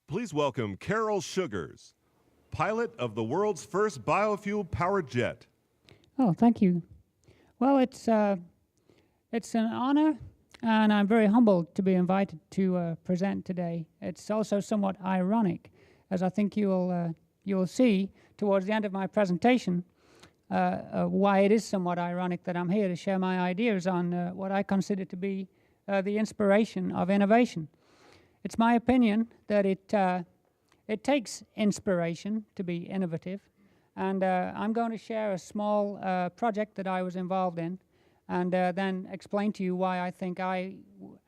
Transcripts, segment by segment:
Please welcome Carol Sugars, pilot of the world's first biofuel-powered jet. Oh, thank you. Well, it's an honor, and I'm very humbled to be invited to present today. It's also somewhat ironic, as I think you'll see towards the end of my presentation, why it is somewhat ironic that I'm here to share my ideas on what I consider to be the inspiration of innovation. It's my opinion that it takes inspiration to be innovative, and I'm going to share a small project that I was involved in, and then explain to you why I think I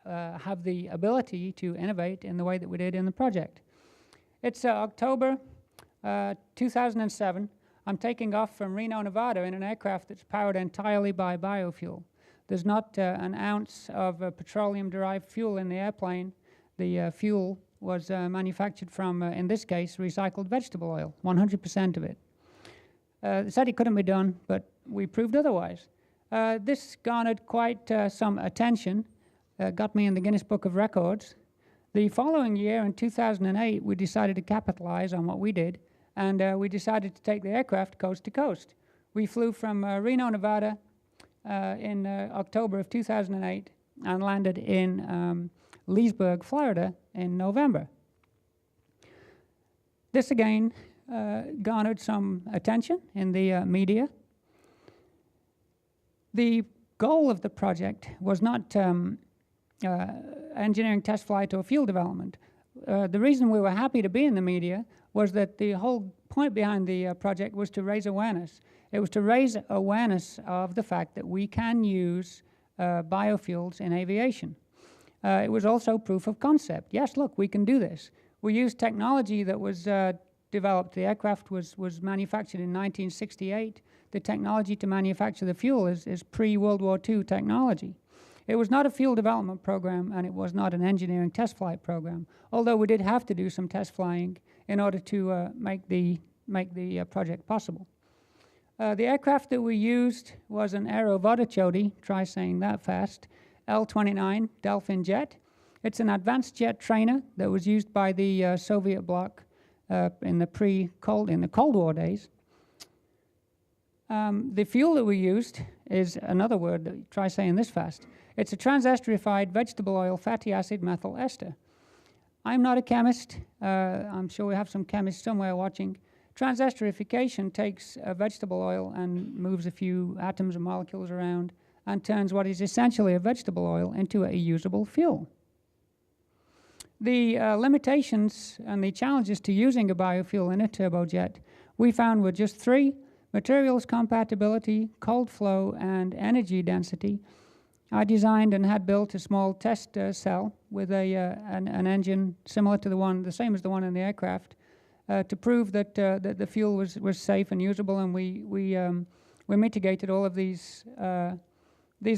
have the ability to innovate in the way that we did in the project. It's October 2007. I'm taking off from Reno, Nevada in an aircraft that's powered entirely by biofuel. There's not an ounce of petroleum-derived fuel in the airplane. The fuel was manufactured from, in this case, recycled vegetable oil, 100% of it. They said it couldn't be done, but we proved otherwise. This garnered quite some attention, got me in the Guinness Book of Records. The following year, in 2008, we decided to capitalize on what we did, and we decided to take the aircraft coast to coast. We flew from Reno, Nevada in October of 2008 and landed in Leesburg, Florida in November. This again garnered some attention in the media. The goal of the project was not engineering test flight or fuel development. The reason we were happy to be in the media was that the whole point behind the project was to raise awareness. It was to raise awareness of the fact that we can use biofuels in aviation. It was also proof of concept. Yes, look, we can do this. We used technology that was developed. The aircraft was manufactured in 1968. The technology to manufacture the fuel is pre-World War II technology. It was not a fuel development program, and it was not an engineering test flight program, although we did have to do some test flying in order to make the project possible. The aircraft that we used was an Aero Vodachody, try saying that fast, L-29 Delphin jet. It's an advanced jet trainer that was used by the Soviet bloc in the Cold War days. The fuel that we used is another word, try saying this fast. It's a transesterified vegetable oil fatty acid methyl ester. I'm not a chemist. I'm sure we have some chemists somewhere watching. Transesterification takes a vegetable oil and moves a few atoms and molecules around and turns what is essentially a vegetable oil into a usable fuel. The limitations and the challenges to using a biofuel in a turbojet we found were just three: materials compatibility, cold flow, and energy density. I designed and had built a small test cell with an engine similar to the same as the one in the aircraft, to prove that the fuel was safe and usable, and we mitigated all of these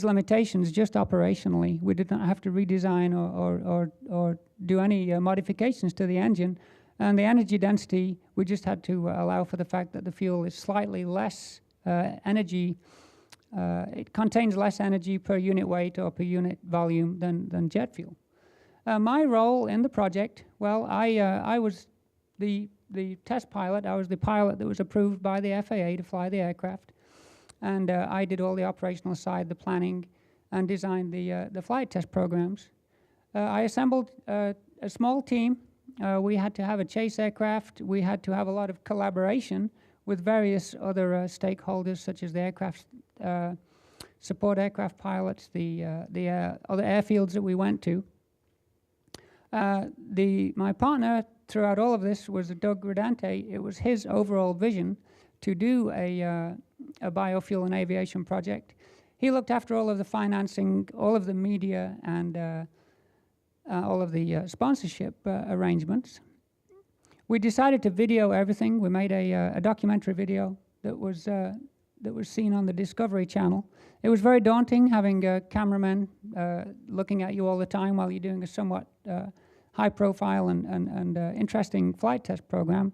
limitations just operationally. We did not have to redesign or do any modifications to the engine. And the energy density, we just had to allow for the fact that the fuel is slightly less energy. It contains less energy per unit weight or per unit volume than jet fuel. My role in the project, well, I was the test pilot. I was the pilot that was approved by the FAA to fly the aircraft. And I did all the operational side, the planning, and designed the flight test programs. I assembled a small team. We had to have a chase aircraft. We had to have a lot of collaboration with various other stakeholders, such as the aircraft support aircraft pilots, the other airfields that we went to. My partner throughout all of this was Doug Gradante. It was his overall vision to do a biofuel and aviation project. He looked after all of the financing, all of the media, and all of the sponsorship arrangements. We decided to video everything. We made a documentary video that was seen on the Discovery Channel. It was very daunting having cameramen looking at you all the time while you're doing a somewhat high-profile and interesting flight test program.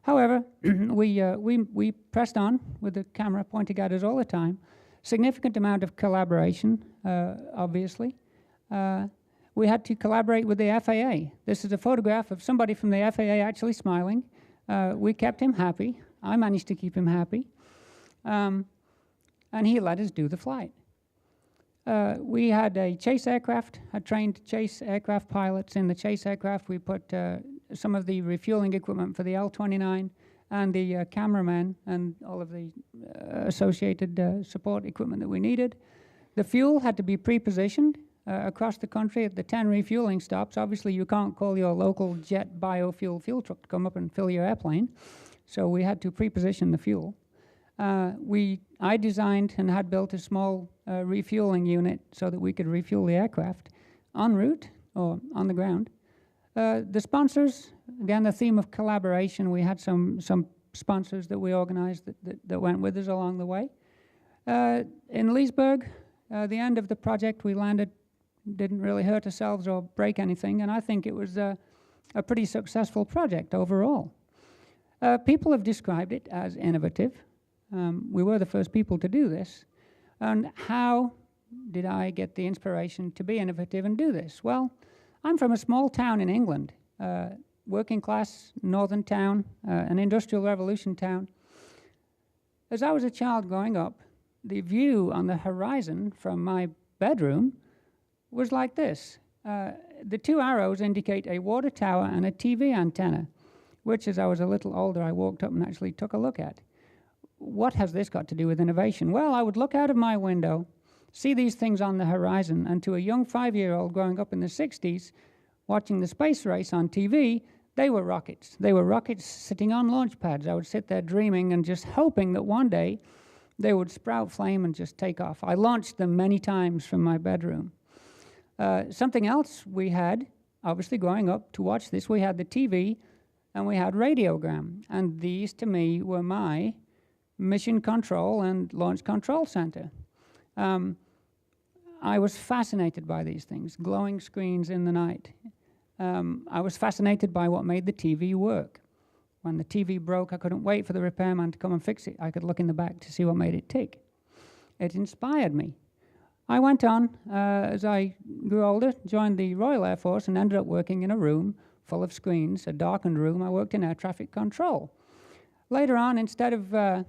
However, we pressed on with the camera pointing at us all the time. Significant amount of collaboration, obviously. we had to collaborate with the FAA. This is a photograph of somebody from the FAA actually smiling. We kept him happy. I managed to keep him happy. And he let us do the flight. We had a chase aircraft, a trained chase aircraft pilots. In the chase aircraft, we put some of the refueling equipment for the L-29 and the cameraman and all of the associated support equipment that we needed. The fuel had to be pre-positioned across the country at the 10 refueling stops. Obviously, you can't call your local jet biofuel fuel truck to come up and fill your airplane. So we had to pre-position the fuel. I designed and had built a small refueling unit so that we could refuel the aircraft en route or on the ground. The sponsors, again, the theme of collaboration. We had some sponsors that we organized that went with us along the way. In Leesburg, the end of the project, we landed, didn't really hurt ourselves or break anything, and I think it was a pretty successful project overall. People have described it as innovative. We were the first people to do this. And how did I get the inspiration to be innovative and do this? Well, I'm from a small town in England, working class northern town, an industrial revolution town. As I was a child growing up, the view on the horizon from my bedroom was like this. The two arrows indicate a water tower and a TV antenna, which as I was a little older, I walked up and actually took a look at. What has this got to do with innovation? Well, I would look out of my window, see these things on the horizon, and to a young 5-year-old growing up in the 60s, watching the space race on TV, they were rockets. They were rockets sitting on launch pads. I would sit there dreaming and just hoping that one day they would sprout flame and just take off. I launched them many times from my bedroom. Something else we had, obviously growing up to watch this, we had the TV and we had radiogram. And these, to me, were my mission control and launch control center. I was fascinated by these things, glowing screens in the night. I was fascinated by what made the TV work. When the TV broke, I couldn't wait for the repairman to come and fix it. I could look in the back to see what made it tick. It inspired me. I went on, as I grew older, joined the Royal Air Force and ended up working in a room full of screens, a darkened room. I worked in air traffic control. Later on, instead of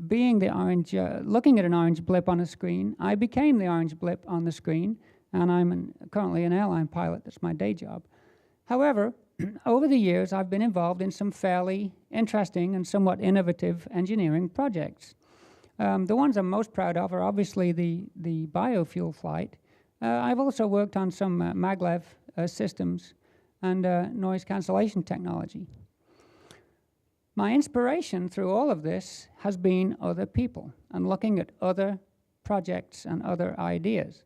being the orange, looking at an orange blip on a screen, I became the orange blip on the screen, and I'm currently an airline pilot. That's my day job. However, over the years, I've been involved in some fairly interesting and somewhat innovative engineering projects. The ones I'm most proud of are obviously the biofuel flight. I've also worked on some maglev systems and noise cancellation technology. My inspiration through all of this has been other people and looking at other projects and other ideas.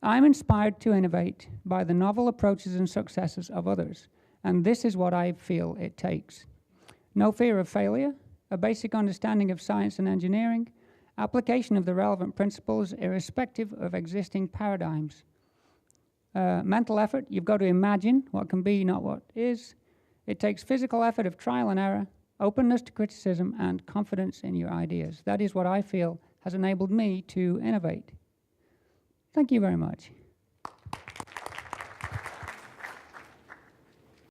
I'm inspired to innovate by the novel approaches and successes of others, and this is what I feel it takes. No fear of failure, a basic understanding of science and engineering, application of the relevant principles irrespective of existing paradigms. Mental effort, you've got to imagine what can be, not what is. It takes physical effort of trial and error, openness to criticism, and confidence in your ideas. That is what I feel has enabled me to innovate. Thank you very much.